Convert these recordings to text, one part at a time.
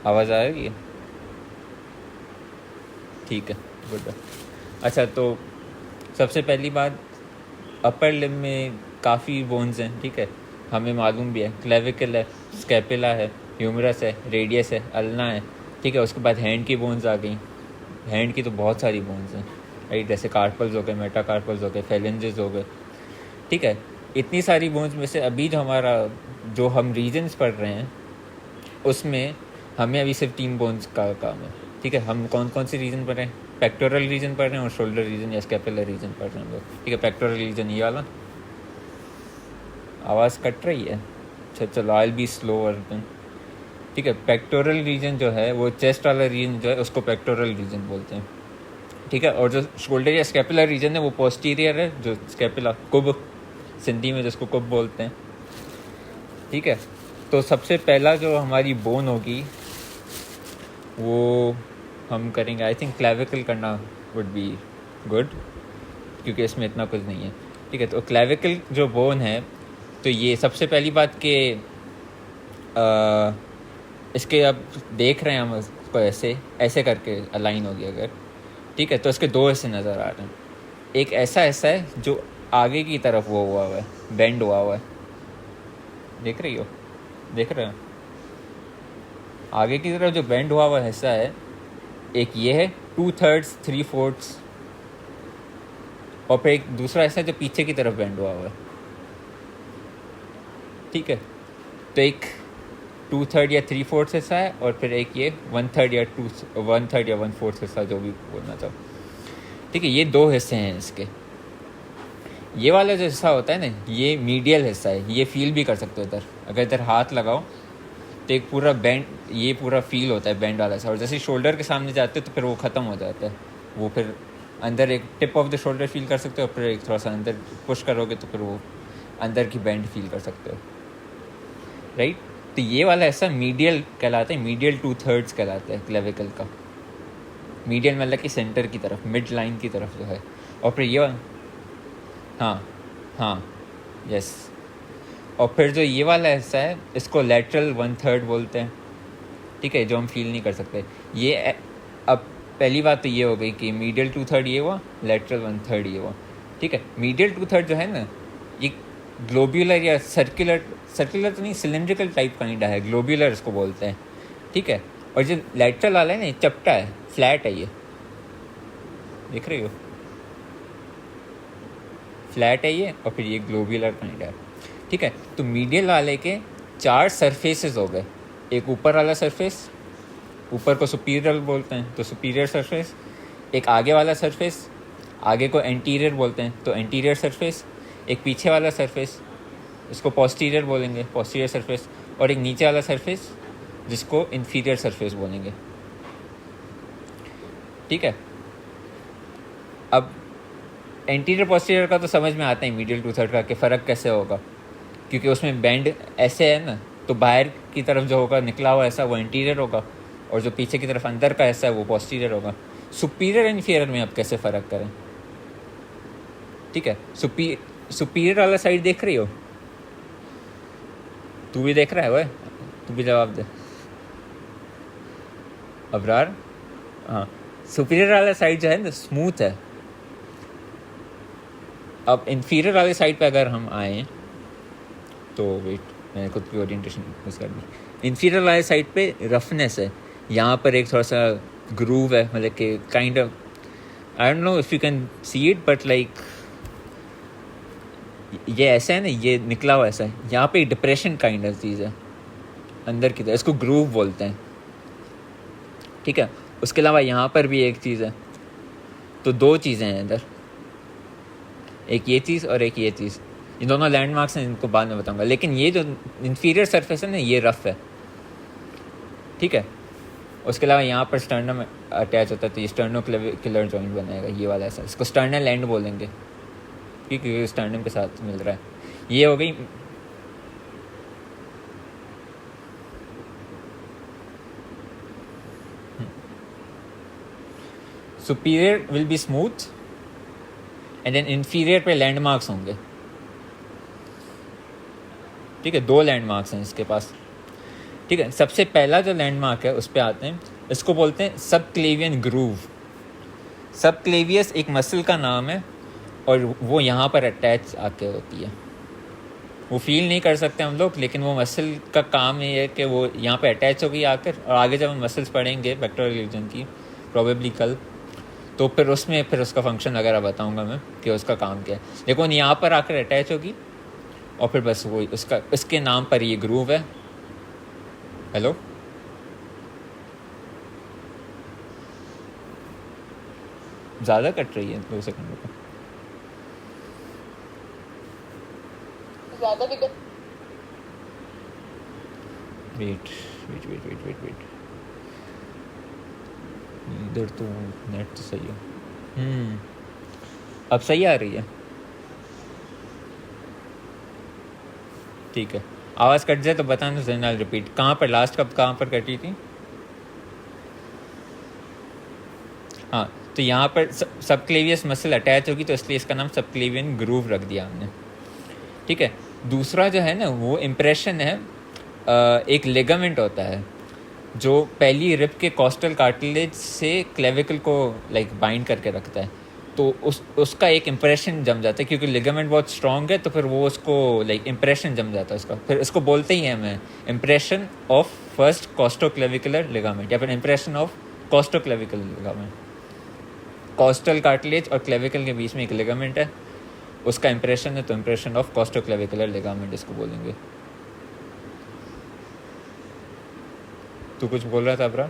आवाज़ आ रही है? ठीक है, गुड। अच्छा, तो सबसे पहली बात, अपर लिम्ब में काफ़ी बोन्स हैं, ठीक है, हमें मालूम भी है। क्लेविकल है, स्कैपुला है, ह्यूमरस है, रेडियस है, अल्ना है, ठीक है। उसके बाद हैंड की बोन्स आ गई। हैंड की तो बहुत सारी बोन्स हैं, राइट, जैसे कार्पल्स हो गए, मेटाकार्पल्स हो गए, फेलेंजेस हो गए, ठीक है। इतनी सारी बोन्स में से अभी जो हम रीजन्स पढ़ रहे हैं उसमें हमें अभी सिर्फ 3 बोन्स का काम है, ठीक है। हम कौन कौन से रीजन पढ़ रहे हैं? पेक्टोरल रीजन पढ़ रहे हैं और शोल्डर रीजन या स्कैपुलर रीजन पढ़ रहे हैं लोग, ठीक है। पेक्टोरल रीजन ये वाला। आवाज़ कट रही है? अच्छा चलो, I will be slower then, ठीक है। पेक्टोरल रीजन जो है वो चेस्ट वाला रीजन जो है उसको पेक्टोरल रीजन बोलते हैं, ठीक है। और जो शोल्डर या स्कैपुलर रीजन है वो पोस्टीरियर है, जो स्कैपुला कुब, सिंधी में जिसको कुब बोलते हैं, ठीक है। तो सबसे पहला जो हमारी बोन होगी वो हम करेंगे, आई थिंक क्लेविकल करना वुड बी गुड, क्योंकि इसमें इतना कुछ नहीं है, ठीक है। तो क्लेविकल जो बोन है, तो ये सबसे पहली बात कि इसके अब देख रहे हैं हम इसको ऐसे ऐसे करके अलाइन होगी अगर, ठीक है, तो इसके 2 हिस्से नज़र आ रहे हैं। एक ऐसा हिस्सा है जो आगे की तरफ वो हुआ हुआ है, बेंड हुआ हुआ है, देख रही हो? देख रहे हो? आगे की तरफ जो बेंड हुआ हुआ हिस्सा है, एक ये है 2/3 3/4, और फिर एक दूसरा हिस्सा जो पीछे की तरफ बेंड हुआ हुआ है, ठीक है। तो एक 2/3 या 3/4 हिस्सा है, और फिर एक ये 1/3 या 1/4 हिस्सा, जो भी बोलना चाहो, ठीक है। ये 2 हिस्से हैं इसके। ये वाला जो हिस्सा होता है ना, ये मीडियल हिस्सा है, ये फील भी कर सकते हो इधर, अगर इधर हाथ लगाओ तो एक पूरा बेंड, ये पूरा फील होता है बेंड वाला सा। और जैसे शोल्डर के सामने जाते हो तो फिर वो ख़त्म हो जाता है, वो फिर अंदर एक tip of the shoulder feel कर सकते हो, फिर एक थोड़ा सा अंदर पुश करोगे तो फिर वो अंदर की बेंड फील कर सकते हो, राइट। तो ये वाला ऐसा मीडियल कहलाता है, मीडियल 2/3 कहलाता है क्लेविकल का। मीडियल मतलब कि सेंटर की तरफ, मिड लाइन की तरफ जो है। और फिर ये, हाँ हाँ, यस। और फिर जो ये वाला हिस्सा है इसको लेटरल 1/3 बोलते हैं, ठीक है, जो हम फील नहीं कर सकते। ये अब पहली बात तो ये हो गई कि मीडियल 2/3 ये हुआ, लेटरल 1/3 ये हुआ, ठीक है। मीडियल 2/3 जो है ना, ये ग्लोब्यूलर या सर्कुलर, सर्कुलर तो नहीं, सिलेंड्रिकल टाइप काइंड है, ग्लोब्यूलर इसको बोलते हैं, ठीक है। और जो लेटरल वाला है ना, ये चपटा है, फ्लैट है, ये देख रही हो, फ्लैट है ये, और फिर ये ग्लोब्यूलर काइंड है, ठीक है। तो मीडियल वाले के 4 सरफेसेस हो गए। एक ऊपर वाला सरफेस, ऊपर को सुपीरियर बोलते हैं तो सुपीरियर सरफेस। एक आगे वाला सरफेस, आगे को एंटीरियर बोलते हैं तो एंटीरियर सरफेस। एक पीछे वाला सरफेस, इसको पोस्टीरियर बोलेंगे, पोस्टीरियर सरफेस। और एक नीचे वाला सरफेस जिसको इन्फीरियर सरफेस बोलेंगे, ठीक है। अब एंटीरियर पोस्टीरियर का तो समझ में आता है मीडियल 2/3 का कि फ़र्क कैसे होगा, क्योंकि उसमें बेंड ऐसे है ना, तो बाहर की तरफ जो होगा निकला हुआ ऐसा वो एंटीरियर होगा, और जो पीछे की तरफ अंदर का हिस्सा है वो पोस्टीरियर होगा। सुपीरियर इन्फीरियर में अब कैसे फ़र्क करें, ठीक है। सुपीरियर वाला साइड देख रही हो? तू भी देख रहा है वह? तू भी जवाब दे अबरार। हाँ, सुपीरियर वाला साइड जो है ना स्मूथ है। अब इन्फीरियर वाले साइड पे अगर हम आए तो वेट, मैंने खुद की ओरिएंटेशन मिस कर दी। इन्फीरियर वाले साइड पे रफनेस है, यहाँ पर एक थोड़ा सा ग्रूव है, मतलब कि kind of, I don't know if you can see it, but like ये ऐसा है ना, ये निकला हुआ ऐसा है, यहाँ पे डिप्रेशन काइंड ऑफ चीज़ है अंदर की तरह, इसको ग्रूव बोलते हैं, ठीक है। उसके अलावा यहाँ पर भी एक चीज़ है, तो 2 चीज़ें हैं इधर, एक ये चीज़ और एक ये चीज़। ये दोनों लैंडमार्क्स हैं, इनको बाद में बताऊंगा। लेकिन ये जो इन्फीरियर सरफेस है ना, ये रफ है, ठीक है। उसके अलावा यहाँ पर स्टर्नम अटैच होता है, तो ये स्टर्नोक्लेविकुलर जॉइंट बनाएगा, ये वाला ऐसा, इसको स्टर्नल एंड बोलेंगे क्योंकि स्टर्नम के साथ मिल रहा है। ये हो गई superior will be smooth, and then inferior पे लैंडमार्क्स होंगे, ठीक है। 2 लैंडमार्क्स हैं इसके पास, ठीक है, सबसे पहला जो लैंडमार्क है उस पर आते हैं, इसको बोलते हैं सबक्लेवियन ग्रूव। सबक्लेवियस एक मसल का नाम है और वो यहाँ पर अटैच आके होती है। वो फील नहीं कर सकते हम लोग, लेकिन वो मसल का काम ये है कि वो यहाँ पे अटैच होगी आकर, और आगे जब हम मसल्स पढ़ेंगे वेक्टोरियल रीजन की प्रोबेबली कल, तो फिर उसमें फिर उसका फंक्शन वगैरह बताऊंगा मैं कि उसका काम क्या है। लेकिन यहाँ पर आकर अटैच होगी और फिर बस वो उसका इसके नाम पर ये ग्रूव है। हेलो, ज़्यादा कट रही है 2 सेकंड रुको। ज़्यादा भी cut. Wait wait wait wait wait wait, इधर तो नेट तो सही है। अब सही आ रही है, ठीक है। आवाज़ कट जाए तो बताना, देन आई रिपीट। कहाँ पर लास्ट कब कहाँ पर कटी थी? हाँ, तो यहाँ पर सबक्लेवियस मसल अटैच होगी तो इसलिए इसका नाम सबक्लेवियन ग्रूव रख दिया हमने, ठीक है। दूसरा जो है ना वो इम्प्रेशन है, एक लिगामेंट होता है जो पहली रिब के कॉस्टल कार्टिलेज से क्लेविकल को लाइक बाइंड करके रखता है। तो उसका एक इम्प्रेशन जम जाता है, क्योंकि लिगामेंट बहुत स्ट्रॉन्ग है, तो फिर वो उसको लाइक इम्प्रेशन जम जाता है उसका। फिर इसको बोलते ही हैं हमें impression of first costoclavicular ligament, या फिर impression of costoclavicular ligament. Costal cartilage और क्लेविकल के बीच में एक लिगामेंट है, उसका इम्प्रेशन है, तो इम्प्रेशन ऑफ कॉस्टोक्लेविकुलर लिगामेंट इसको बोलेंगे। तू कुछ बोल रहा था अब्रा?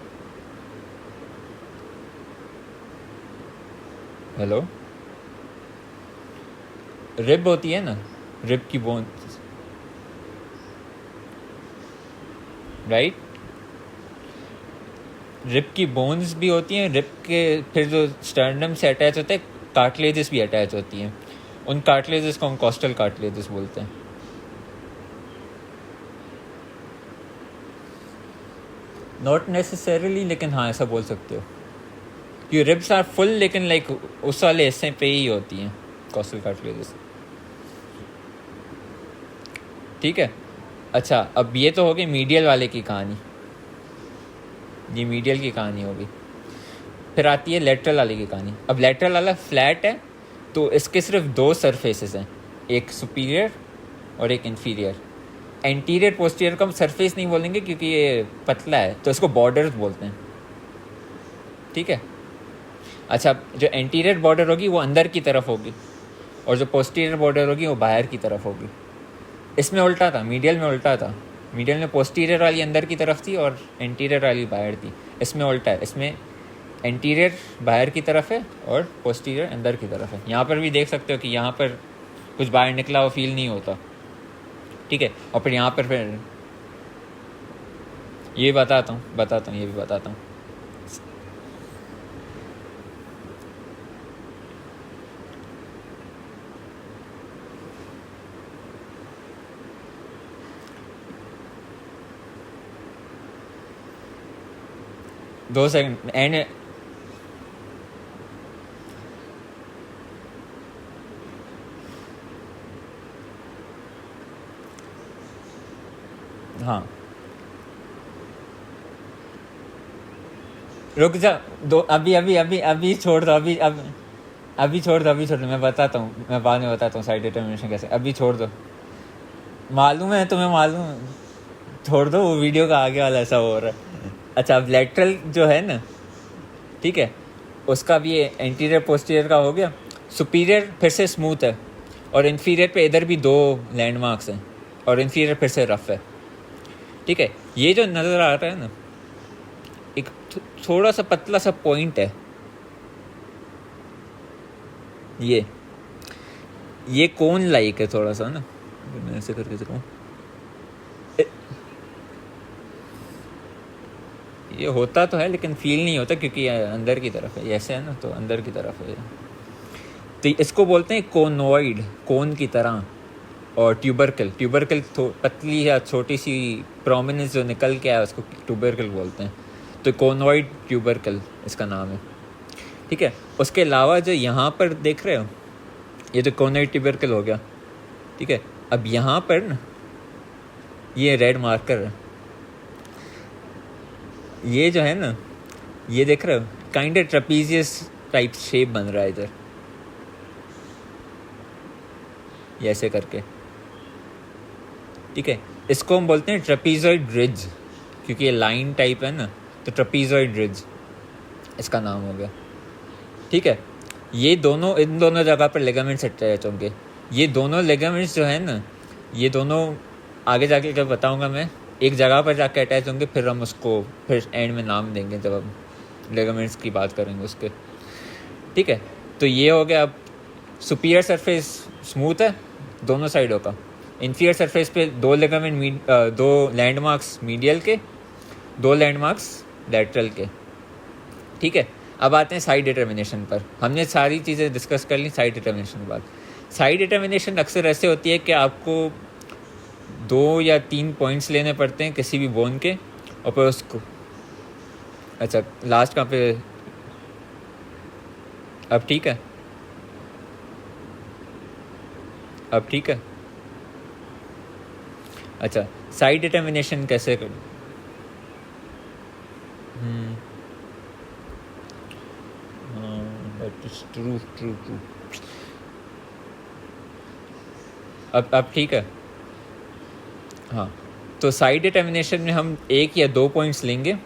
हेलो, रिब होती है ना, रिब की बोन, राइट। रिब की बोन्स भी होती हैं, रिब के फिर जो स्टर्नम से अटैच होते हैं कार्टिलेजेस भी अटैच होती हैं। उन कार्टिलेजेस को हम कॉस्टल कार्टिलेजेस बोलते हैं। नॉट नेसेसरीली, लेकिन हाँ ऐसा बोल सकते हो कि रिब्स आर फुल, लेकिन लाइक उस वाले हिस्से पे ही होती हैं कॉस्टल कार्टिलेजेस, ठीक है। अच्छा, अब ये तो हो गई मीडियल वाले की कहानी, ये मीडियल की कहानी होगी। फिर आती है लेटरल वाले की कहानी। अब लेटरल वाला फ्लैट है, तो इसके सिर्फ 2 सरफेसेस हैं, एक सुपीरियर और एक इन्फीरियर। एंटीरियर पोस्टीरियर को हम सरफेस नहीं बोलेंगे क्योंकि ये पतला है, तो इसको बॉर्डर्स बोलते हैं, ठीक है। अच्छा, जो एंटीरियर बॉर्डर होगी वो अंदर की तरफ होगी, और जो पोस्टीरियर बॉर्डर होगी वो बाहर की तरफ होगी। इसमें उल्टा था, मीडियल में उल्टा था। मीडियल में पोस्टीरियर वाली अंदर की तरफ थी और एंटीरियर वाली बाहर थी। इसमें उल्टा है, इसमें एंटीरियर बाहर की तरफ है और पोस्टीरियर अंदर की तरफ है। यहाँ पर भी देख सकते हो कि यहाँ पर कुछ बाहर निकला हुआ फील नहीं होता, ठीक है। और फिर यहाँ पर फिर ये बताता हूँ ये भी बताता हूँ। दो सेकंड एंड हाँ, रुक जा, दो अभी अभी अभी अभी छोड़ दो, अभी छोड़ दो, मैं बताता हूँ, मैं बाद में बताता हूँ साइड डिटर्मिनेशन कैसे। अभी छोड़ दो, मालूम है तुम्हें, मालूम, छोड़ दो, वो वीडियो का आगे वाला ऐसा हो रहा है। अच्छा, अब लेटरल जो है ना, ठीक है, उसका भी एंटीरियर पोस्टीरियर का हो गया। सुपीरियर फिर से स्मूथ है, और इन्फीरियर पे इधर भी 2 लैंडमार्क्स हैं, और इन्फीरियर फिर से रफ है, ठीक है। ये जो नज़र आ रहा है ना, एक थोड़ा सा पतला सा पॉइंट है, ये कोन लाइक है थोड़ा सा ना, मैं ऐसे करके दिखाऊं, ये होता तो है लेकिन फील नहीं होता क्योंकि अंदर की तरफ है, ऐसे है ना, तो अंदर की तरफ है। तो इसको बोलते हैं कोनोइड, कोन की तरह। और ट्यूबरकल पतली या छोटी सी प्रोमिनेंस जो निकल के आया उसको ट्यूबरकल बोलते हैं। तो कोनोइड ट्यूबरकल इसका नाम है, ठीक है। उसके अलावा जो यहाँ पर देख रहे हो, ये तो कोनोइड ट्यूबरकल हो गया, ठीक है। अब यहाँ पर ना ये रेड मार्कर है, ये जो है ना, ये देख रहे हो, kind of trapezius type shape बन रहा है इधर, ये ऐसे करके, ठीक है। इसको हम बोलते हैं ट्रेपीजॉइड रिज, क्योंकि ये लाइन टाइप है ना, तो ट्रेपीजॉइड रिज इसका नाम हो गया, ठीक है। ये दोनों, इन दोनों जगह पर लिगामेंट्स अटैच होंगे। ये दोनों लिगामेंट्स जो है ना, ये दोनों आगे जाके जब बताऊंगा मैं, एक जगह पर जाके अटैच होंगे, फिर हम उसको फिर एंड में नाम देंगे जब हम लिगामेंट्स की बात करेंगे उसके, ठीक है। तो ये हो गया। अब सुपीरियर सरफेस स्मूथ है दोनों साइडों का, इंफीरियर सरफेस पे दो लिगामेंट, दो लैंडमार्क्स मीडियल के, दो लैंडमार्क्स लैटरल के, ठीक है। अब आते हैं साइड डिटर्मिनेशन पर। हमने सारी चीज़ें डिस्कस कर ली साइड डिटर्मिनेशन के बाद। साइड डिटर्मिनेशन अक्सर ऐसे होती है कि आपको 2 या 3 पॉइंट्स लेने पड़ते हैं किसी भी बोन के, और फिर उसको, अच्छा लास्ट कहाँ पे, अब ठीक है, अब ठीक है। अच्छा, साइड डिटर्मिनेशन कैसे कर, that is true true true. अब ठीक है, हाँ। तो साइड डिटर्मिनेशन में हम 1 या 2 पॉइंट्स लेंगे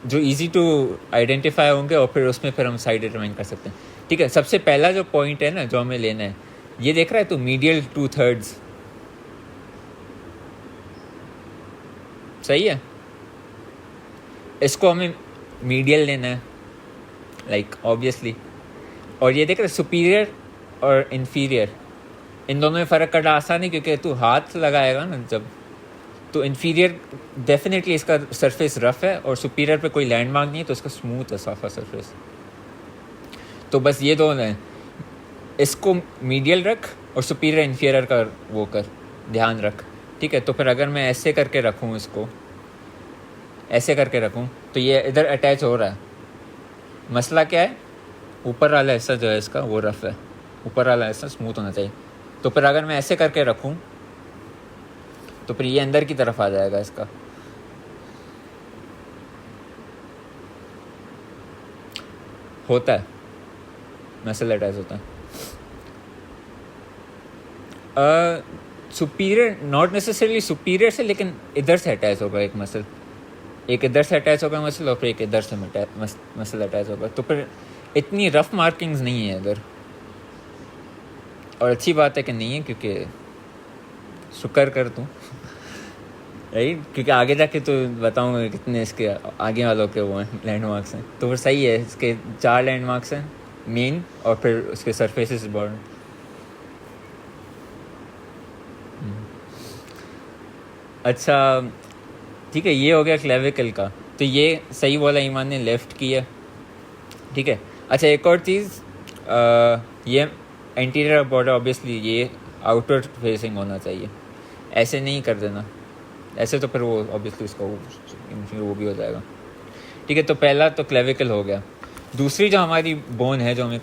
जो इजी टू आइडेंटिफाई होंगे, और फिर उसमें फिर हम साइड डिटरमाइन कर सकते हैं, ठीक है। सबसे पहला जो पॉइंट है ना जो हमें लेना है, ये देख रहा है तो मीडियल 2/3, सही है। इसको हमें मीडियल लेना है, लाइक ऑब्वियसली। और ये देख रहे सुपीरियर और इन्फीरियर, इन दोनों में फ़र्क करना आसान है, क्योंकि तू हाथ लगाएगा ना जब, तो इन्फीरियर डेफिनेटली इसका सरफेस रफ है, और सुपीरियर पे कोई लैंडमार्क नहीं है, तो इसका स्मूथ है, साफा सरफेस। तो बस ये दोनों हैं, इसको मीडियल रख और सुपीरियर इन्फीरियर का वो कर, ध्यान रख, ठीक है। तो फिर अगर मैं ऐसे करके रखूँ, इसको ऐसे करके रखूँ, तो ये इधर अटैच हो रहा है। मसला क्या है, ऊपर वाला हिस्सा जो है इसका वो रफ है, ऊपर वाला हिस्सा स्मूथ होना चाहिए। तो फिर अगर मैं ऐसे करके रखूँ, तो फिर ये अंदर की तरफ आ जाएगा इसका, होता है मसल अटैच होता है। सुपीरियर नॉट नेसेसरीली सुपीरियर से, लेकिन इधर से अटैच होगा एक मसल, एक इधर से अटैच होगा मसल, और फिर एक इधर से मसल अटैच होगा। तो फिर इतनी रफ मार्किंग्स नहीं है इधर, और अच्छी बात है कि नहीं है, क्योंकि शुक्र कर दूँ राइट, क्योंकि आगे जाके तो बताऊँगा कितने इसके आगे वालों के वो हैं लैंडमार्क्स हैं। तो फिर सही है, इसके 4 लैंडमार्क्स हैं मेन, और फिर उसके सरफेसेस बॉर्डर। अच्छा ठीक है, ये हो गया क्लेविकल का। तो ये सही बोला ईमान ने, लेफ़्ट की है, ठीक है। अच्छा एक और चीज़, ये एंटीरियर बॉर्डर ऑब्वियसली ये आउटवर्ड फेसिंग होना चाहिए, ऐसे नहीं कर देना, ऐसे तो फिर वो ऑब्वियसली उसका वो भी हो जाएगा, ठीक है। तो पहला तो क्लेविकल हो गया। दूसरी जो हमारी बोन है जो हमें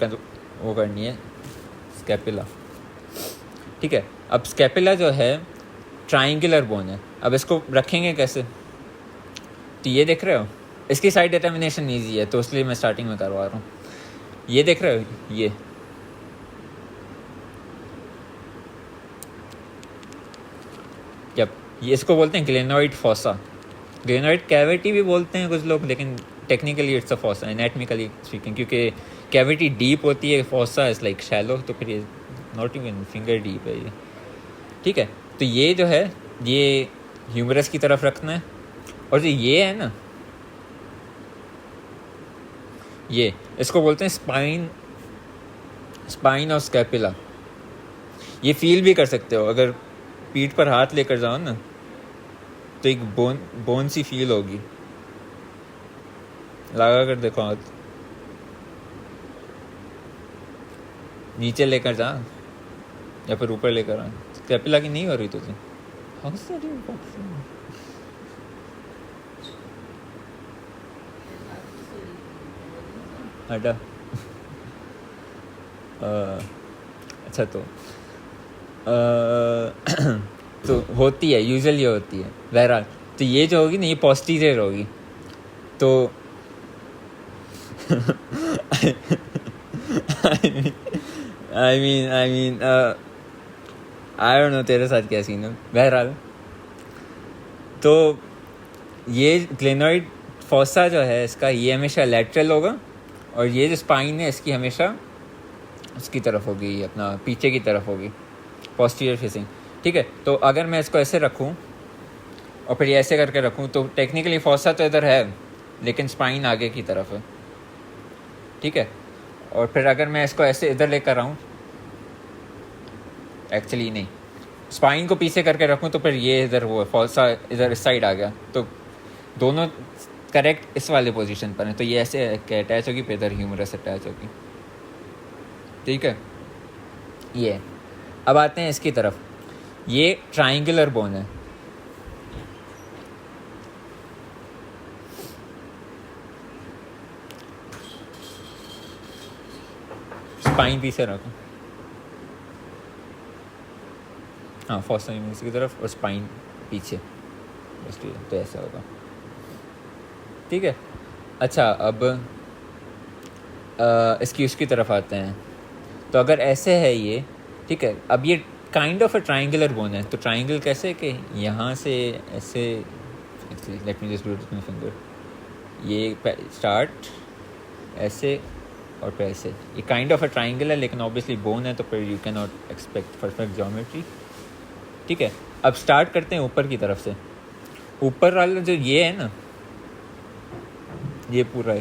वो करनी है, स्कैपुला, ठीक है। अब स्कैपुला जो है ट्राइंगुलर बोन है। अब इसको रखेंगे कैसे, तो ये देख रहे हो, इसकी साइड डिटर्मिनेशन ईजी है, तो इसलिए मैं स्टार्टिंग में करवा रहा हूँ। ये देख रहे हो, ये इसको बोलते हैं ग्लेनोइड फॉसा, ग्लेनोइड कैविटी भी बोलते हैं कुछ लोग, लेकिन technically it's a fossa anatomically speaking, क्योंकि कैविटी डीप होती है, फॉसा इज लाइक शैलो, तो फिर ये नॉट इवन फिंगर डीप है ये, ठीक है। तो ये जो है ये ह्यूमरस की तरफ रखना है, और जो ये है ना, ये इसको बोलते हैं स्पाइन और स्कैपुला। ये फील भी कर सकते हो, अगर पीठ पर हाथ लेकर जाओ ना, तो एक बोन सी फील होगी, लगा कर देखो हाथ, नीचे लेकर जा या फिर ऊपर लेकर आ। स्कैपुला की नहीं हो रही तुझे, हटा अच्छा तो होती है यूजुअली होती है बहरहाल। तो ये जो होगी ना, ये पोस्टीरियर होगी, तो I mean I don't know तेरे साथ क्या सीन है। बहरहाल तो ये ग्लेनोइड फॉसा जो है इसका, ये हमेशा लैटरल होगा, और ये जो स्पाइन है इसकी हमेशा उसकी तरफ होगी, अपना पीछे की तरफ होगी, पोस्टीरियर फेसिंग। ठीक है, तो अगर मैं इसको ऐसे रखूं और फिर ये ऐसे करके रखूं तो टेक्निकली फॉसा तो इधर है लेकिन स्पाइन आगे की तरफ है। ठीक है, और फिर अगर मैं इसको ऐसे इधर लेकर आऊँ, एक्चुअली नहीं, स्पाइन को पीछे करके रखूँ तो फिर ये इधर वो फॉल्सा इधर इस साइड आ गया, तो दोनों करेक्ट इस वाले पोजीशन पर हैं। तो ये ऐसे अटैच होगी, फिर इधर ह्यूमरस अटैच होगी। ठीक है, ये अब आते हैं इसकी तरफ। ये ट्राइंगुलर बोन है, स्पाइन पीछे रखो, हाँ फॉसा ह्यूमरस की तरफ और स्पाइन पीछे, बस ठीक है, तो ऐसा होगा। ठीक है, अच्छा अब इसकी उसकी तरफ आते हैं। तो अगर ऐसे है ये, ठीक है, अब ये kind of a triangular bone है। तो ट्राइंगल कैसे कि यहाँ से ऐसे, let me just do it with my finger, ये स्टार्ट ऐसे और फिर ऐसे, ये काइंड ऑफ अ ट्राइंगल है, लेकिन ऑब्वियसली बोन है तो फिर you can not expect perfect geometry. ठीक है, अब स्टार्ट करते हैं ऊपर की तरफ से। ऊपर वाला जो ये है ना, ये पूरा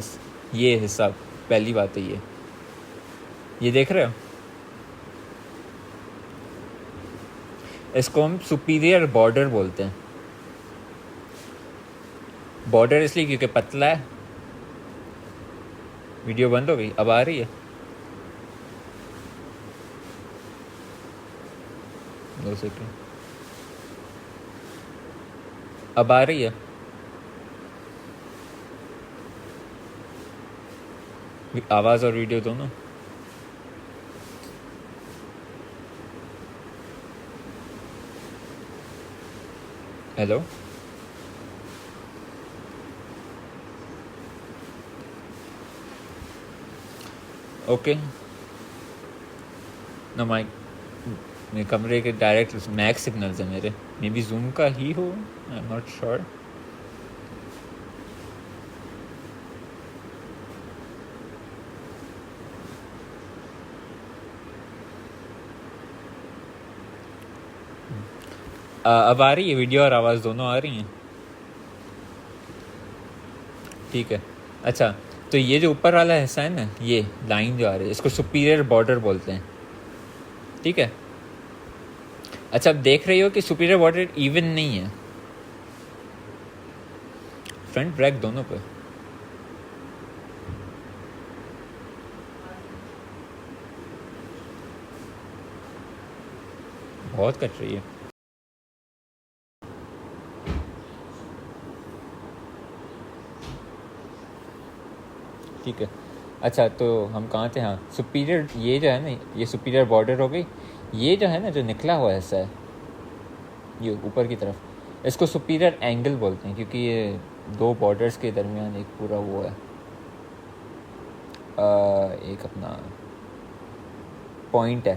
ये हिस्सा, पहली बात है ये देख रहे हो, इसको हम सुपीरियर बॉर्डर बोलते हैं। बॉर्डर इसलिए क्योंकि पतला है। वीडियो बंद हो गई, अब आ रही है? 2 सेकंड, अब आ रही है? आवाज़ और वीडियो दोनों? हेलो, ओके ना माइक, मेरे कमरे के डायरेक्ट मैक्स सिग्नल्स है मेरे, मे बी जूम का ही हो, आई एम नॉट श्योर। अब आ रही है वीडियो और आवाज़ दोनों आ रही हैं? ठीक है, अच्छा तो ये जो ऊपर वाला हिस्सा है ना, ये लाइन जो आ रही है, इसको सुपीरियर बॉर्डर बोलते हैं। ठीक है, अच्छा अब देख रही हो कि सुपीरियर बॉर्डर इवन नहीं है, फ्रंट बैक दोनों पे। बहुत कट रही है। ठीक है, अच्छा तो हम कहाँ थे? हाँ, सुपीरियर, ये जो है ना, ये सुपीरियर बॉर्डर हो गई। ये जो है ना, जो निकला हुआ हिस्सा है ये ऊपर की तरफ, इसको सुपीरियर एंगल बोलते हैं, क्योंकि ये 2 बॉर्डर्स के दरमियान एक पूरा वो है, एक अपना पॉइंट है,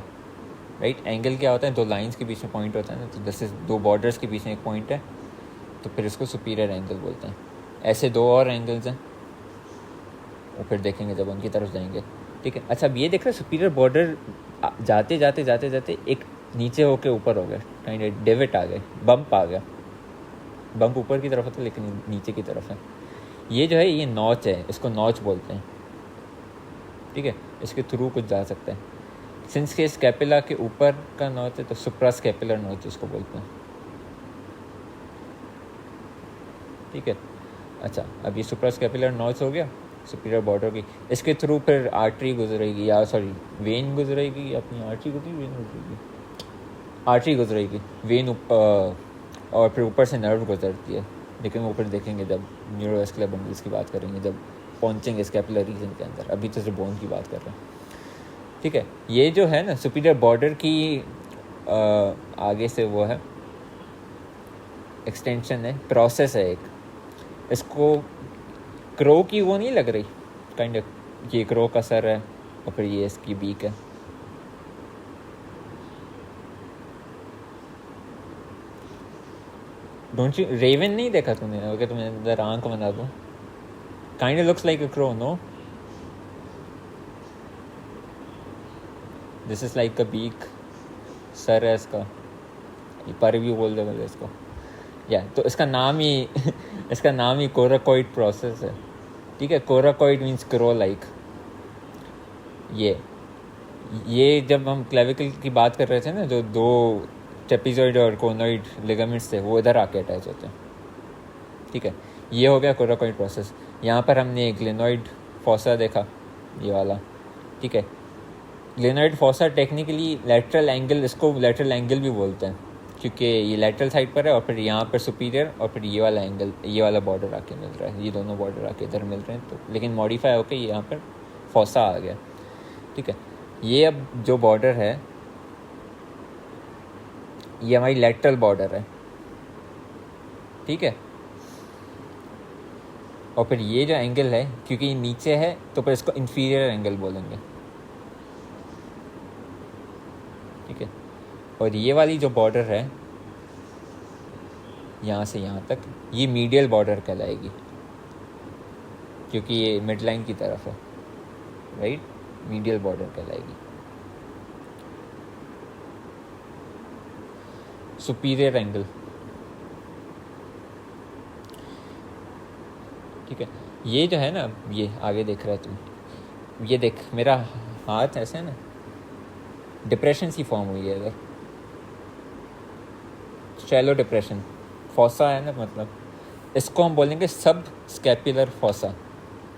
राइट। एंगल क्या होता है? 2 लाइंस के बीच में पॉइंट होता है ना, तो जैसे 2 बॉर्डर्स के बीच में एक पॉइंट है, तो फिर इसको सुपीरियर एंगल बोलते हैं। ऐसे 2 और एंगल्स हैं, वो फिर देखेंगे जब उनकी तरफ जाएंगे। ठीक है, अच्छा अब ये देख रहे सुपीरियर बॉर्डर जाते जाते जाते जाते एक नीचे होके ऊपर हो गया, काइंड डेविट आ गए, बम्प आ गया। बम्प ऊपर की तरफ होता है लेकिन नीचे की तरफ है। ये जो है ये नॉच है, इसको नॉच बोलते हैं। ठीक है, इसके थ्रू कुछ जा सकता है। सिंस के स्कैपुला के ऊपर का नॉच है तो सुप्रास्कैपुलर नॉच इसको बोलते हैं। ठीक है, अच्छा अब ये सुप्रास्कैपुलर नॉच हो गया सुपीरियर बॉर्डर की, इसके थ्रू फिर आर्टरी गुजरेगी, या सॉरी वेन गुजरेगी, अपनी आर्टरी गुजरेगी, वेन गुजरेगी, आर्टरी गुजरेगी, वेन और फिर ऊपर से नर्व गुजरती है, लेकिन वो फिर देखेंगे जब न्यूरोवेस्कुलर बंडल्स की बात करेंगे, जब पहुँचेंगे स्कैपुलर रीजन के अंदर। अभी तो सिर्फ बोन की बात कर रहे हैं। ठीक है, ये जो है ना सुपीरियर बॉर्डर की आगे से वो है, एक्सटेंशन है, प्रोसेस है एक, इसको क्रो की वो नहीं लग रही काइंड ऑफ, ये क्रो का सर है और फिर ये इसकी बीक है। डोंट यू, रेवन नहीं देखा तूने? ओके तुम्हें अंदर आंख बना दूँ, kind of looks like a crow, no? This is like a beak, सर है इसका, पर भी बोल दे मतलब इसको, या तो इसका नाम ही इसका नाम ही कोराकॉइड प्रोसेस है, ठीक है? Coracoid means crow like. ये जब हम क्लेविकल की बात कर रहे थे ना, जो दो ट्रेपेजॉइड और कोनोइड लिगामेंट्स थे वो इधर आके अटैच होते हैं, ठीक है? ये हो गया कोराकॉइड प्रोसेस। यहाँ पर हमने एक ग्लेनोइड फॉसा देखा, ये वाला, ठीक है? Glenoid fossa technically lateral angle, इसको लेटरल एंगल भी बोलते हैं क्योंकि ये लेटरल साइड पर है और फिर यहाँ पर सुपीरियर और फिर ये वाला एंगल, ये वाला बॉर्डर आके मिल रहा है, ये दोनों बॉर्डर आके इधर मिल रहे हैं, तो लेकिन मॉडिफाई होकर यहाँ पर फॉसा आ गया, ठीक है? ये अब जो बॉर्डर है ये हमारी लेटरल बॉर्डर है, ठीक है? और फिर ये जो एंगल है क्योंकि ये नीचे है तो फिर इसको इन्फीरियर एंगल बोलेंगे, ठीक है? और ये वाली जो बॉर्डर है यहाँ से यहाँ तक, ये मीडियल बॉर्डर कहलाएगी क्योंकि ये मिड लाइन की तरफ है, राइट? मीडियल बॉर्डर कहलाएगी। सुपीरियर एंगल, ठीक है? ये जो है ना, ये आगे देख रहा है तू, ये देख मेरा हाथ ऐसे है ना, डिप्रेशन सी फॉर्म हुई है इधर, शैलो डिप्रेशन, फॉसा है ना, मतलब इसको हम बोलेंगे सब स्कैपुलर फॉसा।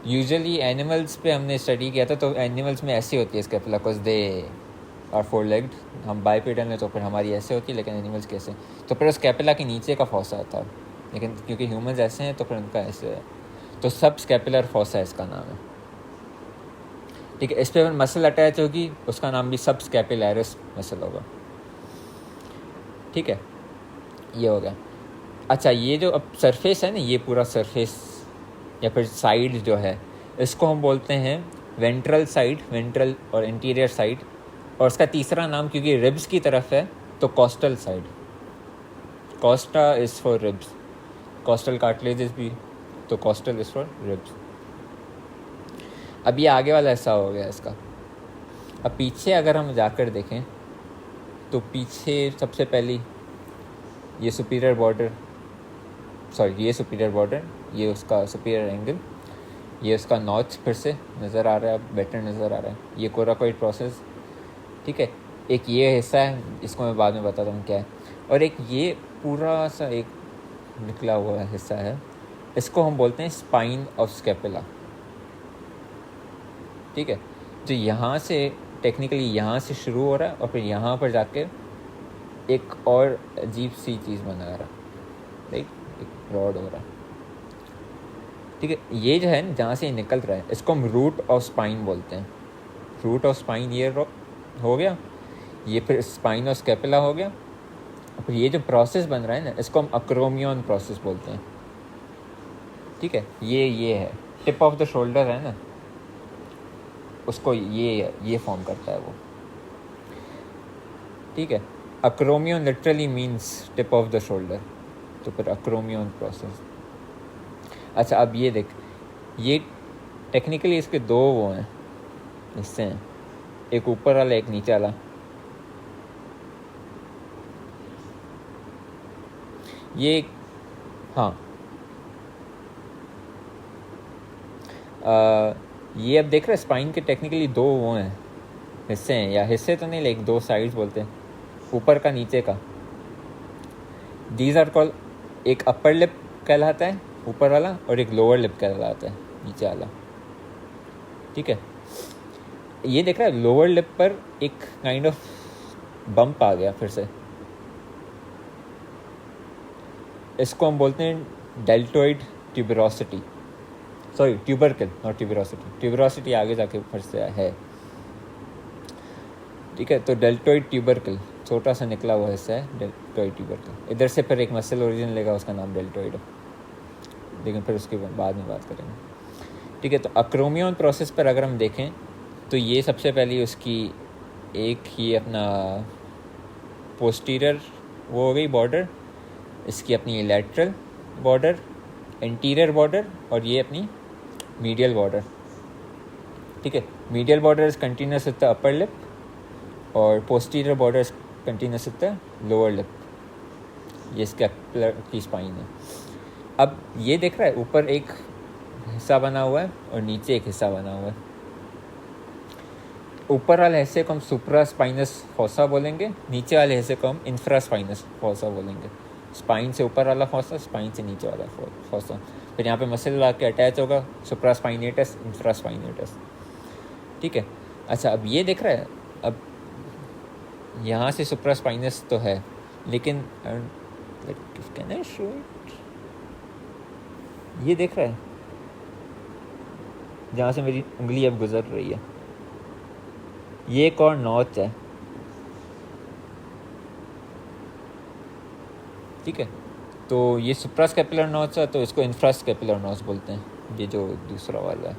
यूजुअली एनिमल्स पे हमने स्टडी किया था तो एनिमल्स में ऐसी होती है scapula, because they are four legged, हम बाइपेडल हैं तो फिर हमारी ऐसे होती है, लेकिन एनिमल्स कैसे, तो फिर स्कैपुला के नीचे का फॉसा आता है, लेकिन क्योंकि ह्यूमंस ऐसे हैं तो फिर उनका ऐसे है, तो सब स्कैपुलर फॉसा इसका नाम है, ठीक है? इस पर मसल अटैच होगी, उसका नाम भी सब स्कैपुलैरिस मसल होगा, ठीक है? ये हो गया। अच्छा, ये जो अब सरफेस है ना, ये पूरा सरफेस या फिर साइड जो है, इसको हम बोलते हैं वेंट्रल साइड, वेंट्रल और इंटीरियर साइड, और उसका तीसरा नाम क्योंकि रिब्स की तरफ है तो costal side. Costa is for ribs, costal cartilages भी, तो कॉस्टल इज़ फॉर रिब्स। अब ये आगे वाला हिस्सा हो गया इसका। अब पीछे अगर हम जाकर देखें तो पीछे सबसे पहली ये सुपीरियर बॉर्डर, सॉरी ये सुपीरियर बॉर्डर, ये उसका सुपीरियर एंगल, ये उसका नॉच फिर से नज़र आ रहा है, बेटर नज़र आ रहा है, ये कोराकॉइड प्रोसेस, ठीक है? एक ये हिस्सा है, इसको मैं बाद में बताता हूँ क्या है, और एक ये पूरा सा एक निकला हुआ हिस्सा है, इसको हम बोलते हैं स्पाइन ऑफ स्कैपुला, ठीक है? जो यहाँ से टेक्निकली यहाँ से शुरू हो रहा है और फिर यहाँ पर जाके एक और अजीब सी चीज़ बना रहा, राइट? एक रॉड हो रहा, ठीक है? ये जो है ना, जहाँ से ये निकल रहा है, इसको हम रूट ऑफ स्पाइन बोलते हैं। रूट ऑफ स्पाइन ये हो गया, ये फिर स्पाइन ऑफ स्कैपुला हो गया, और फिर ये जो प्रोसेस बन रहा है ना, इसको हम अक्रोमियन प्रोसेस बोलते हैं, ठीक है? ये है टिप ऑफ द शोल्डर है ना, उसको ये फॉर्म करता है वो, ठीक है? Acromion literally means tip of the shoulder, तो फिर अक्रोमियन प्रोसेस। अच्छा, अब ये देख, ये टेक्निकली इसके दो वो हैं, हिस्से हैं, एक ऊपर वाला एक नीचे वाला। ये हाँ, ये अब देख रहे हैं, स्पाइन के टेक्निकली दो वो हैं, हिस्से हैं, या हिस्से तो नहीं, लाइक दो साइड्स बोलते हैं, ऊपर का नीचे का। दीज आर कॉल, एक अपर लिप कहलाता है ऊपर वाला, और एक लोअर लिप कहलाता है नीचे वाला, ठीक है? ये देख रहा है, लोअर लिप पर एक काइंड ऑफ बम्प आ गया फिर से, इसको हम बोलते हैं deltoid tuberosity, sorry tubercle, not tuberosity, tuberosity आगे जाके फिर से है, ठीक है? तो डेल्टोइड ट्यूबरकल छोटा सा निकला हुआ हिस्सा है, डेल्टोइड ट्यूबरकल। इधर से फिर एक मसल ओरिजिन लेगा, उसका नाम डेल्टोइड है, लेकिन फिर उसके बाद में बात करेंगे। ठीक है। तो अक्रोमियन प्रोसेस पर अगर हम देखें तो ये सबसे पहले उसकी एक ही अपना पोस्टीरियर वो हो गई बॉर्डर, इसकी अपनी लैटरल बॉर्डर, इंटीरियर बॉर्डर, और ये अपनी मीडियल बॉर्डर। ठीक है, medial border is continuous with the upper lip और posterior border is continuous with the lower lip. ये स्कैपुलर की स्पाइन है। अब ये देख रहा है ऊपर एक हिस्सा बना हुआ है और नीचे एक हिस्सा बना हुआ है। ऊपर वाले हिस्से को हम सुप्रा स्पाइनस फॉसा बोलेंगे, नीचे वाले हिस्से को हम इंफ्रा स्पाइनस फॉसा बोलेंगे। स्पाइन से ऊपर वाला फॉसा, स्पाइन से नीचे वाला फॉसा। फिर यहाँ पे मसल आके अटैच होगा, सुप्रा स्पाइनेटस, इंफ्रा स्पाइनेटस। ठीक है। अच्छा, अब ये देख रहा है, अब यहाँ से सुप्रा स्पाइनस तो है, लेकिन कैन आई शो इट? ये देख रहा है जहाँ से मेरी उंगली अब गुजर रही है, ये एक और नॉच है। ठीक है, तो ये सुप्रास्कैपुलर नॉच है, तो इसको इंफ्रास्कैपुलर नॉच बोलते हैं। ये जो दूसरा वाला है,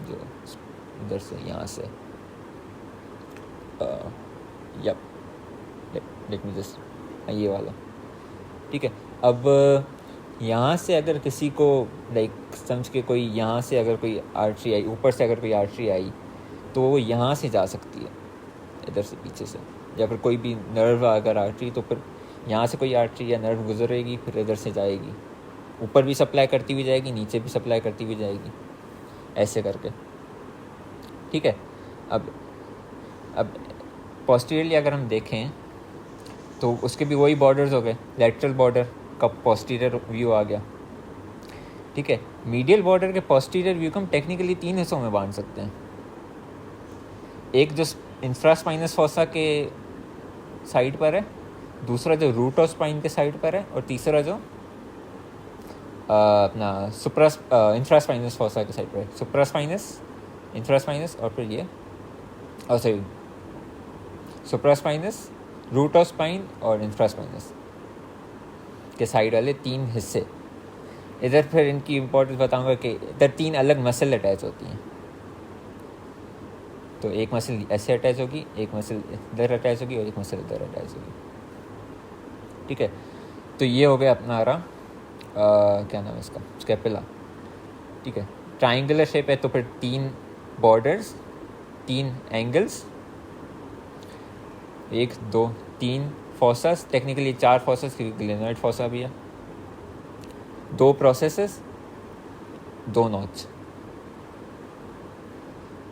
जो इधर से यहाँ से यप लेट मी जस्ट ये वाला। ठीक है। अब यहाँ से अगर किसी को लाइक समझ के कोई यहाँ से अगर कोई आर्टरी आई, ऊपर से अगर कोई आर्टरी आई तो वो यहाँ से जा सकती है, इधर से पीछे से, या फिर कोई भी नर्व अगर आर्टरी, तो फिर यहाँ से कोई आर्टरी या नर्व गुजरेगी, फिर इधर से जाएगी, ऊपर भी सप्लाई करती हुई जाएगी, नीचे भी सप्लाई करती हुई जाएगी, ऐसे करके। ठीक है। अब पोस्टीरियरली अगर हम देखें तो उसके भी वही बॉर्डर्स हो गए। लैटरल बॉर्डर का पोस्टीरियर व्यू आ गया। ठीक है। मीडियल बॉर्डर के पोस्टीरियर व्यू को हम टेक्निकली 3 हिस्सों में बांट सकते हैं। एक जो इंफ्रास्पाइनस फॉसा के साइड पर है, दूसरा जो रूट ऑफ स्पाइन के साइड पर है, और तीसरा जो अपना इंफ्रास्पाइनस फॉसा के साइड पर है। सुप्रास्पाइनस, इंफ्रास्पाइनस, और फिर ये सॉरी सुप्रास्पाइनस, रूट ऑफ स्पाइन और इंफ्रास्पाइनस के साइड वाले 3 हिस्से। इधर फिर इनकी इंपॉर्टेंस बताऊंगा कि इधर 3 अलग मसल अटैच होती हैं। तो एक मसल ऐसे अटैच होगी, एक मसल इधर अटैच होगी, और एक मसल इधर अटैच होगी। ठीक है। तो ये हो गया अपना क्या नाम है इसका, स्कैपुला। ठीक है। ट्राइंगुलर शेप है, तो फिर 3 बॉर्डर्स, 3 एंगल्स, 1 2 3 फॉसस, टेक्निकली 4 फॉसस क्योंकि ग्लेनोइड फॉसा भी है, 2 प्रोसेसेस, 2 नॉच,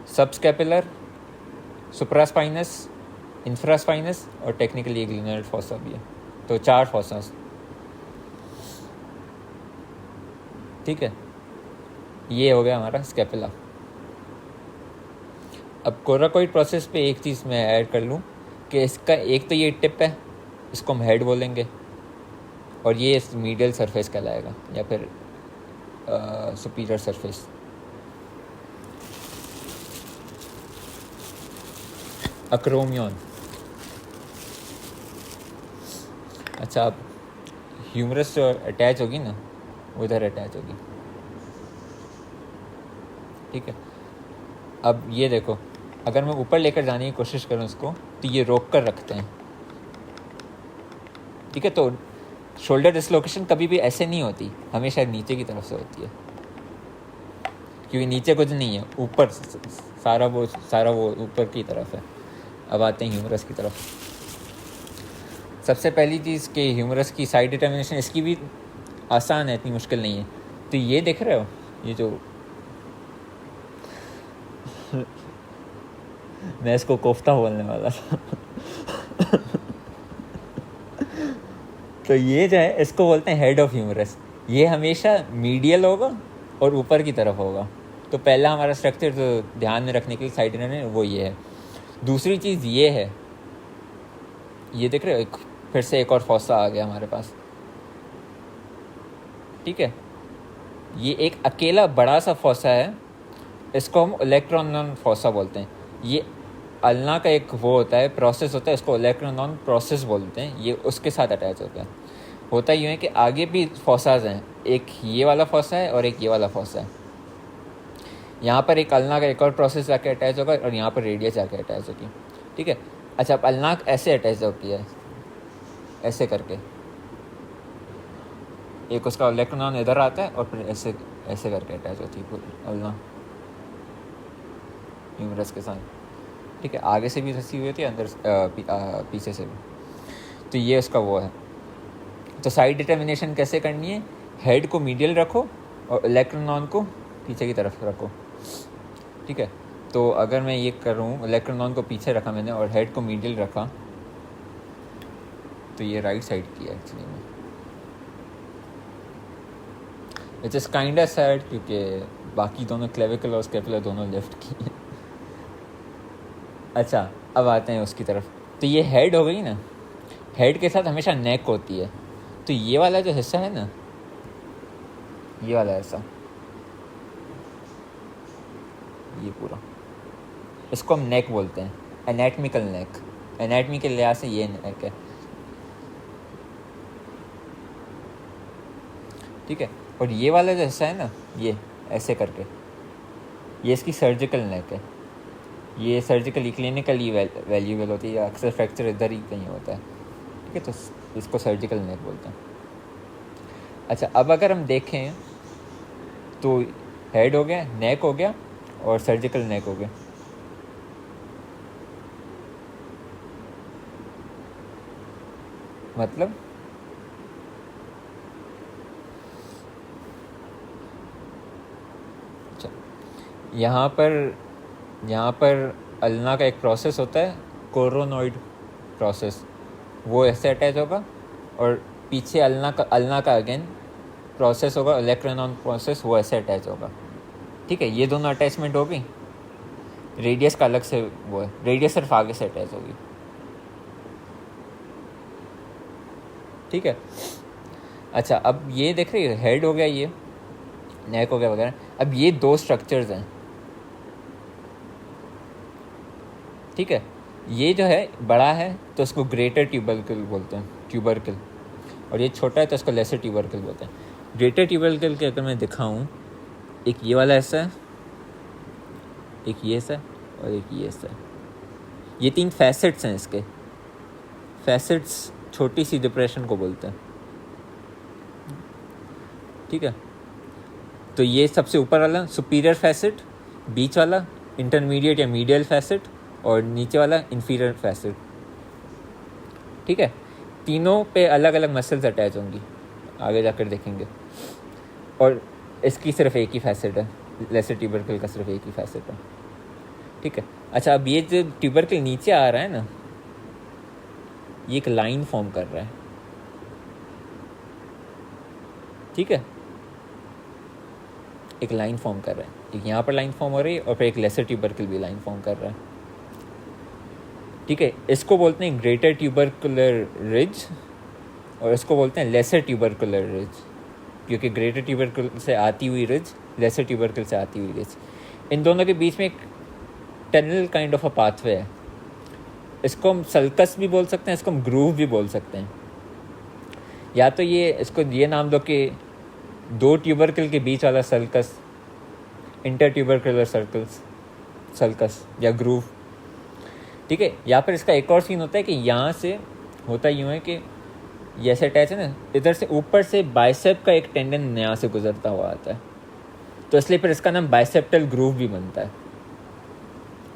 सबस्कैपुलर, सुप्रास्पाइनस, इंफ्रास्पाइनस, और टेक्निकली ग्लेनोइड फॉसा भी है। तो 4 फॉसस। ठीक है। ये हो गया हमारा स्कैपुला। अब कोराकोइड प्रोसेस पे एक चीज़ मैं ऐड कर लूँ कि इसका एक तो ये टिप है, इसको हम हेड बोलेंगे, और ये इस मीडियल सरफेस कहलाएगा, या फिर सुपीरियर सरफेस। अक्रोमियन। अच्छा, अब ह्यूमरस जो अटैच होगी ना, उधर अटैच होगी। ठीक है। अब ये देखो, अगर मैं ऊपर लेकर जाने की कोशिश करूँ इसको, तो ये रोक कर रखते हैं। ठीक है। तो शोल्डर डिसलोकेशन कभी भी ऐसे नहीं होती, हमेशा नीचे की तरफ से होती है, क्योंकि नीचे कुछ नहीं है, ऊपर सारा वो ऊपर की तरफ है। अब आते हैं ह्यूमरस की तरफ। सबसे पहली चीज़ कि ह्यूमरस की साइड डिटर्मिनेशन, इसकी भी आसान है, इतनी मुश्किल नहीं है। तो ये देख रहे हो, ये जो मैं इसको कोफ्ता बोलने वाला था तो ये जो है, इसको बोलते हैं हेड ऑफ ह्यूमरस। ये हमेशा मीडियल होगा और ऊपर की तरफ होगा। तो पहला हमारा स्ट्रक्चर जो ध्यान में रखने के लिए साइड है वो ये है। दूसरी चीज़ ये है, ये देख रहे हो, फिर से एक और फॉसा आ गया हमारे पास। ठीक है। ये एक अकेला बड़ा सा फॉसा है, इसको हम इलेक्ट्रॉन फॉसा बोलते हैं। ये अल्ना का एक वो होता है, प्रोसेस होता है, इसको इलेक्ट्रॉन प्रोसेस बोलते हैं। ये उसके साथ अटैच होता है यूँ है कि आगे भी फॉसाज हैं, एक ये वाला फॉसा है और एक ये वाला फॉसा है। यहाँ पर एक अल्ना का एक और प्रोसेस जाके अटैच होगा और यहाँ पर रेडियस जाके अटैच होगी, ठीक है। अच्छा, अब अल्ना ऐसे अटैच होती है, ऐसे करके, एक उसका इलेक्ट्रॉन इधर आता है और फिर ऐसे ऐसे करके अटैच होती है पूरी अल्ना ह्यूमरस के साथ, ठीक है। आगे से भी रसी हुई होती है, अंदर पीछे से भी। तो ये उसका वो है। तो साइड डिटर्मिनेशन कैसे करनी है, हेड को मीडियल रखो और इलेक्ट्रॉन को पीछे की तरफ रखो, ठीक है। तो अगर मैं ये करूँ, इलेक्ट्रॉन को पीछे रखा मैंने और हेड को मीडियल रखा, तो ये राइट साइड की है एक्चुअली में। It is kind of sad क्योंकि बाकी दोनों क्लेविकल और स्केपुलर दोनों लेफ्ट की है। अच्छा, अब आते हैं उसकी तरफ। तो ये हेड हो गई ना, हेड के साथ हमेशा नेक होती है। तो ये वाला जो हिस्सा है ना, ये वाला हिस्सा, ये पूरा, इसको हम नेक बोलते हैं, एनाटमिकल नेक। एनाटमी के लिहाज से ये नेक है, ठीक है। और ये वाला जो हिस्सा है ना, ये ऐसे करके, ये इसकी सर्जिकल नेक है। ये सर्जिकली क्लिनिकली वैल्यूबल होती है, अक्सर फ्रैक्चर इधर ही कहीं होता है, ठीक है। तो इसको सर्जिकल नेक बोलते हैं। अच्छा, अब अगर हम देखें तो हेड हो गया, नेक हो गया और सर्जिकल नेक हो गया। मतलब अच्छा, यहाँ पर अल्ना का एक प्रोसेस होता है, कोरोनॉइड प्रोसेस, वो ऐसे अटैच होगा। और पीछे अल्ना का अगेन प्रोसेस होगा, इलेक्ट्रोनॉन प्रोसेस, वो ऐसे अटैच होगा, ठीक है। ये दोनों अटैचमेंट होगी। रेडियस का अलग से वो है, रेडियस सिर्फ आगे से अटैच होगी, ठीक है। अच्छा, अब ये देख रही है, हेड हो गया, ये नेक हो गया वगैरह। अब ये दो स्ट्रक्चर्स हैं, ठीक है। ये जो है बड़ा है तो उसको ग्रेटर ट्यूबरकल बोलते हैं, ट्यूबरकल, और ये छोटा है तो उसको लेसर ट्यूबरकल बोलते हैं। ग्रेटर ट्यूबरकल के अगर मैं दिखाऊं, एक ये वाला ऐसा है, एक ये ऐसा और एक ये ऐसा। ये 3 फैसेट्स हैं इसके। फैसेट्स छोटी सी डिप्रेशन को बोलते हैं, ठीक है। तो ये सबसे ऊपर वाला सुपीरियर फैसेट, बीच वाला इंटरमीडिएट या मीडियल फैसेट, और नीचे वाला इन्फीरियर फैसेट, ठीक है। तीनों पे अलग अलग मसल्स अटैच होंगी, आगे जाकर देखेंगे। और इसकी सिर्फ एक ही फैसेट है, लेसर ट्यूबरकल का सिर्फ एक ही फैसेट है, ठीक है। अच्छा, अब ये जो ट्यूबरकल नीचे आ रहा है ना, ये एक लाइन फॉर्म कर रहा है, ठीक है। एक लाइन फॉर्म कर रहा है, एक यहाँ पर लाइन फॉर्म हो रही है और फिर एक लेसर ट्यूबरकल भी लाइन फॉर्म कर रहा है, ठीक है। इसको बोलते हैं ग्रेटर ट्यूबरकुलर रिज और इसको बोलते हैं लेसर ट्यूबरकुलर रिज, क्योंकि ग्रेटर ट्यूबरकल से आती हुई रिज, लेसर ट्यूबरकल से आती हुई रिज, इन दोनों के बीच में एक tunnel kind of a pathway है। इसको हम सल्कस भी बोल सकते हैं, इसको हम ग्रूव भी बोल सकते हैं। या तो ये इसको ये नाम दो कि 2 ट्यूबरकल के बीच वाला सल्कस, इंटर ट्यूबरकुलर सल्कस या ग्रूव, ठीक है। या फिर इसका एक और सीन होता है कि यहाँ से होता यूँ है कि ये ऐसे अटैच है ना, इधर से ऊपर से बाइसेप का एक टेंडन यहाँ से गुजरता हुआ आता है, तो इसलिए फिर इसका नाम बाइसेप्टल ग्रूव भी बनता है।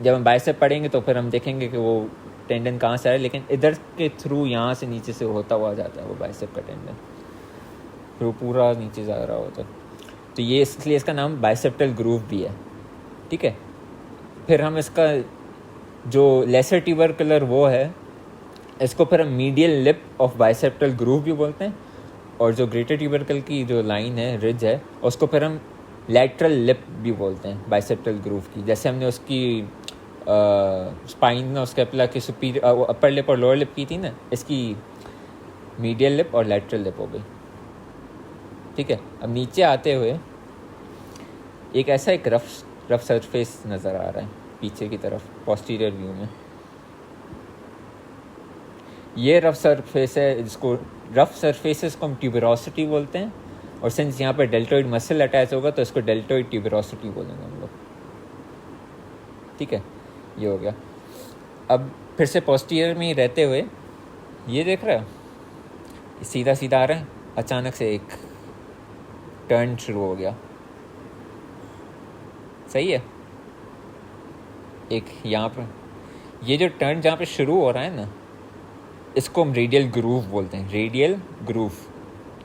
जब हम बाइसेप पढ़ेंगे तो फिर हम देखेंगे कि वो टेंडन कहाँ से आ रहा है, लेकिन इधर के थ्रू यहाँ से नीचे से होता हुआ जाता है वो बाइसेप का टेंडन, फिर वो पूरा नीचे जा रहा होता है। तो ये इसलिए इसका नाम बाइसेप्टल ग्रूव भी है, ठीक है। फिर हम इसका जो लेसर ट्यूबरकुलर वो है, इसको फिर हम medial lip of bicipital groove भी बोलते हैं, और जो ग्रेटर ट्यूबरकल की जो लाइन है, रिज है, उसको फिर हम लैटरल लिप भी बोलते हैं बाइसेप्टल ग्रूव की। जैसे हमने उसकी स्पाइन और स्केपुला की सुपीरियर अपर लिप और लोअर लिप की थी ना, इसकी मीडियल लिप और लैटरल लिप हो गई, ठीक है। अब नीचे आते हुए एक ऐसा एक रफ सरफेस नज़र आ रहा है पीछे की तरफ, पोस्टीरियर व्यू में। ये रफ सरफेस है, जिसको रफ सरफेसेस को हम ट्यूबरोसिटी बोलते हैं, और सिंस यहाँ पर डेल्टोइड मसल अटैच होगा तो इसको डेल्टोइड ट्यूबरोसिटी बोलेंगे हम लोग, ठीक है, ये हो गया। अब फिर से पोस्टीरियर में ही रहते हुए ये देख रहा है, सीधा सीधा आ रहा है, अचानक से एक टर्न शुरू हो गया, सही है। एक यहाँ पर ये जो टर्न जहाँ पे शुरू हो रहा है ना, इसको हम रेडियल ग्रूव बोलते हैं, रेडियल ग्रूव,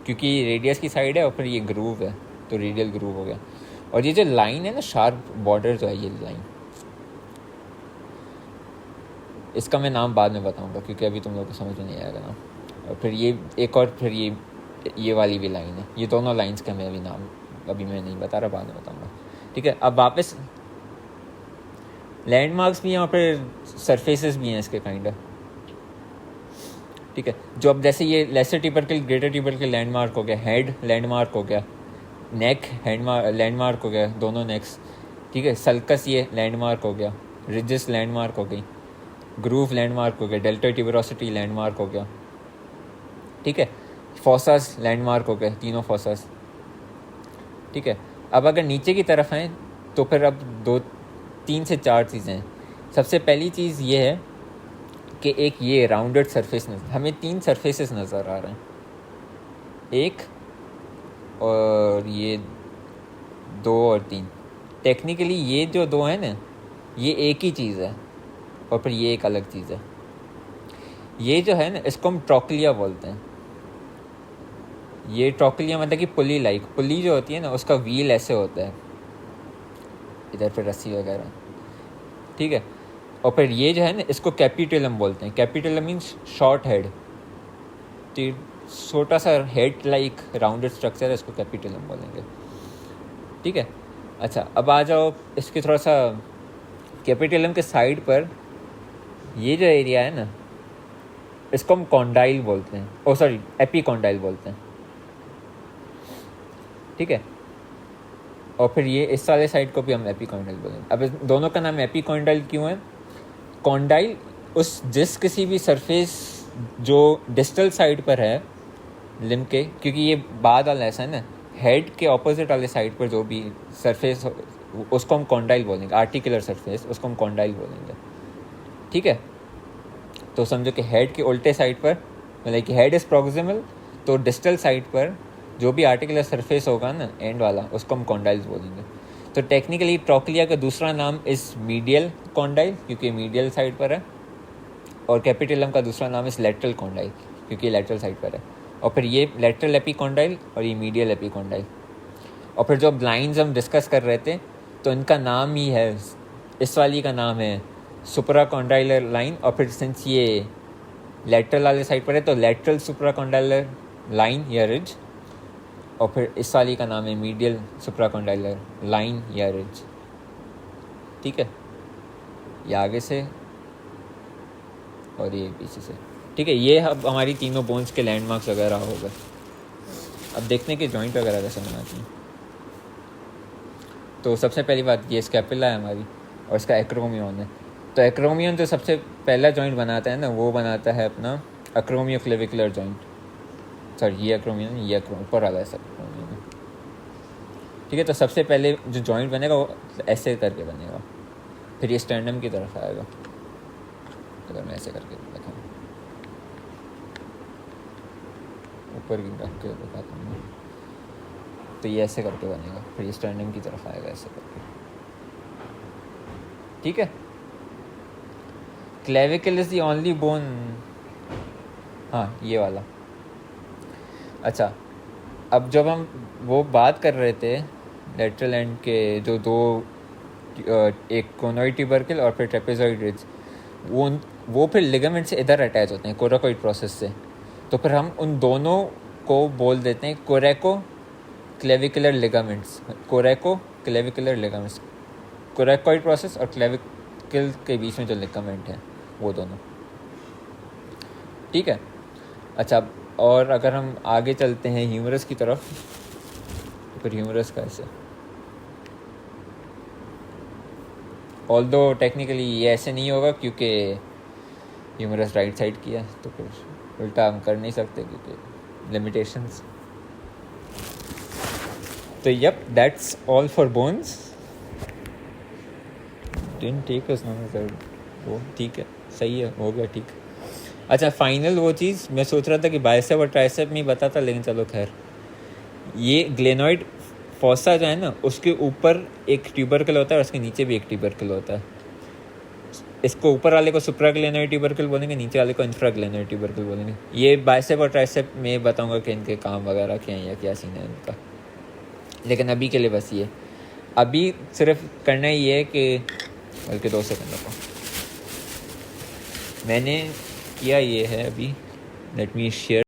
क्योंकि ये रेडियस की साइड है और फिर ये ग्रूव है, तो रेडियल ग्रूव हो गया। और ये जो लाइन है ना, शार्प बॉर्डर जो है, ये लाइन, इसका मैं नाम बाद में बताऊंगा क्योंकि अभी तुम लोग को समझ में नहीं आएगा ना। और फिर ये एक और फिर ये वाली भी लाइन है, ये दोनों लाइंस का मैं अभी नाम अभी मैं नहीं बता रहा, बाद में बताऊंगा, ठीक है। अब वापस लैंडमार्क्स भी यहाँ पर सरफेसेस भी हैं इसके काइंड ऑफ, ठीक है। जो अब जैसे ये lesser tubercle greater tubercle landmark हो गया, हेड लैंडमार्क हो गया, नेक लैंडमार्क हो गया, दोनों नेक्स, ठीक है। सल्कस ये लैंडमार्क हो गया, रिजिस लैंडमार्क हो गई, ग्रूव लैंडमार्क हो गया, डेल्टा ट्यूबरोसिटी लैंडमार्क हो गया, ठीक है। फॉसास लैंडमार्क हो गए, तीनों फॉसास, ठीक है। अब अगर नीचे की तरफ हैं तो फिर अब 3 से 4 चीज़ें हैं। सबसे पहली चीज़ ये है कि एक ये राउंडेड सरफेस हमें 3 सरफेसेस नज़र आ रहे हैं, एक और ये 2 और 3। टेक्निकली ये जो 2 हैं ना, ये एक ही चीज़ है और फिर ये एक अलग चीज़ है। ये जो है ना, इसको हम ट्रॉकलिया बोलते हैं। ये ट्रॉकलिया मतलब कि पुली लाइक, पुली जो होती है ना, उसका व्हील ऐसे होता है, इधर पे रस्सी वगैरह, ठीक है। और फिर ये जो है ना, इसको कैपिटलम बोलते हैं। कैपिटलम मीन्स शॉर्ट हेड, छोटा सा हेड लाइक राउंडेड स्ट्रक्चर है, इसको कैपिटलम बोलेंगे, ठीक है। अच्छा, अब आ जाओ इसके थोड़ा सा कैपिटलम के साइड पर ये जो एरिया है ना, इसको हम कॉन्डाइल बोलते हैं, ओ सॉरी एपीकॉन्डाइल बोलते हैं, ठीक है। और फिर ये इस वाले साइड को भी हम एपीकॉन्डाइल बोलेंगे। अब इस दोनों का नाम एपीकॉन्डाइल क्यों है? कॉन्डाइल जिस किसी भी सरफेस जो डिस्टल साइड पर है लिम्ब के, क्योंकि ये बाद वाला ऐसा है ना, हेड के ऑपोजिट वाले साइड पर जो भी सरफेस उसको हम कॉन्डाइल बोलेंगे, आर्टिकुलर सरफेस उसको हम कॉन्डाइल बोलेंगे, ठीक है। तो समझो कि हेड के उल्टे साइड पर, मतलब कि हेड इज प्रॉक्सिमल, तो डिस्टल साइड पर जो भी आर्टिकुलर सरफेस होगा ना एंड वाला, उसको हम कॉन्डाइल्स बोलेंगे। तो टेक्निकली ट्रॉकलिया का दूसरा नाम इस मीडियल कॉन्डाइल, क्योंकि मीडियल साइड पर है, और कैपिटलम का दूसरा नाम इस लेटरल कॉन्डाइल, क्योंकि लेटरल साइड पर है। और फिर ये लेटरल एपीकॉन्डाइल और ये मीडियल एपीकॉन्डाइल। और फिर जो लाइंस हम डिस्कस कर रहे थे, तो इनका नाम ही है, इस वाली का नाम है सुप्राकॉन्डाइलर लाइन, और फिर सिंस ये लेटरल वाले साइड पर है तो लेटरल सुप्राकॉन्डाइलर लाइन या रिज, और फिर इस वाली का नाम है मीडियल सुप्राकॉन्डाइलर लाइन या रिज, ठीक है। ये आगे से और ये पीछे से, ठीक है। ये अब हमारी तीनों बोन्स के लैंडमार्क्स वगैरह हो गए। अब देखते हैं कि जॉइंट वगैरह कैसे बनाती हैं। तो सबसे पहली बात, ये स्कैपुला है हमारी और इसका एक्रोमियन है। तो एक्रोमियन जो सबसे पहला जॉइंट बनाता है ना, वो बनाता है अपना अक्रोमियोक्लेविकुलर जॉइंट, सॉरी ये एक्रोमियन, ये ऊपर वाला ऐसा एक्रोमियन है, ठीक है। तो सबसे पहले जो जॉइंट बनेगा वो ऐसे करके बनेगा, फिर ये स्टर्नम की तरफ आएगा। अगर मैं ऐसे करके दिखाऊँ, ऊपर की रख के दिखाता हूँ, तो ये ऐसे करके बनेगा, फिर ये स्टर्नम की तरफ आएगा ऐसे करके, ठीक है। Clavicle is the only bone, हाँ ये वाला। अच्छा, अब जब हम वो बात कर रहे थे लेटरल एंड के जो दो, एक कोनोइड ट्यूबरकल और फिर ट्रेपेजॉइड रिज, वो फिर लिगामेंट से इधर अटैच होते हैं कोराकोइड प्रोसेस से, तो फिर हम उन दोनों को बोल देते हैं कोरेको clavicular ligaments, कोरेको clavicular ligaments, coracoid process और क्लेविकल के बीच में जो लिगामेंट है वो दोनों, ठीक है। अच्छा, और अगर हम आगे चलते हैं ह्यूमरस की तरफ, तो फिर ह्यूमरस का ऐसे, ऑल्दो टेक्निकली ये ऐसे नहीं होगा क्योंकि ह्यूमरस राइट साइड की है, तो फिर उल्टा हम कर नहीं सकते क्योंकि लिमिटेशंस। तो yup, that's all for bones. Didn't take us no, वो ठीक है, सही है, हो गया ठीक। अच्छा फाइनल वो चीज़ मैं सोच रहा था कि बाइसेप और ट्राइसेप में ही बताता, लेकिन चलो खैर, ये ग्लेनॉइड फॉसा जो है ना, उसके ऊपर एक ट्यूबरकल होता है और उसके नीचे भी एक ट्यूबरकल होता है। इसको ऊपर वाले को सुप्राग्लेनोइड ट्यूबरकल बोलेंगे, नीचे वाले को इंफ्राग्लेनोइड ट्यूबरकल बोलेंगे। ये बाइसेप और ट्राइसेप में बताऊंगा कि इनके काम वगैरह क्या हैं या क्या सीन है इनका, लेकिन अभी के लिए बस ये, अभी सिर्फ करना ही है कि, बल्कि 2 सेकंड को मैंने किया ये है अभी, लेट मी शेयर